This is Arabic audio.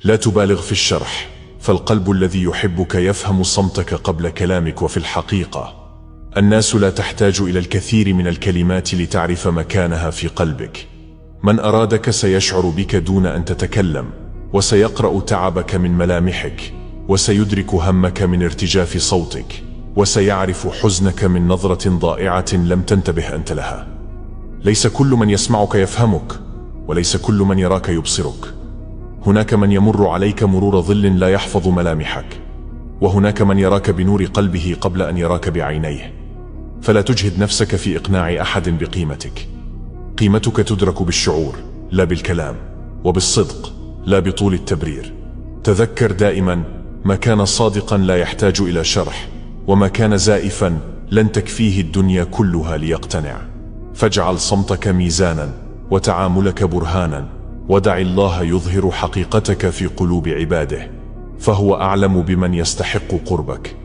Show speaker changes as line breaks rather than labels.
لا تبالغ في الشرح، فالقلب الذي يحبك يفهم صمتك قبل كلامك. وفي الحقيقة الناس لا تحتاج إلى الكثير من الكلمات لتعرف مكانها في قلبك. من أرادك سيشعر بك دون أن تتكلم، وسيقرأ تعبك من ملامحك، وسيدرك همك من ارتجاف صوتك، وسيعرف حزنك من نظرة ضائعة لم تنتبه أنت لها. ليس كل من يسمعك يفهمك، وليس كل من يراك يبصرك. هناك من يمر عليك مرور ظل لا يحفظ ملامحك، وهناك من يراك بنور قلبه قبل أن يراك بعينيه. فلا تجهد نفسك في إقناع أحد بقيمتك. قيمتك تدرك بالشعور لا بالكلام، وبالصدق لا بطول التبرير. تذكر دائما: ما كان صادقا لا يحتاج إلى شرح، وما كان زائفا لن تكفيه الدنيا كلها ليقتنع. فاجعل صمتك ميزانا، وتعاملك برهانا، ودع الله يظهر حقيقتك في قلوب عباده، فهو أعلم بمن يستحق قربك.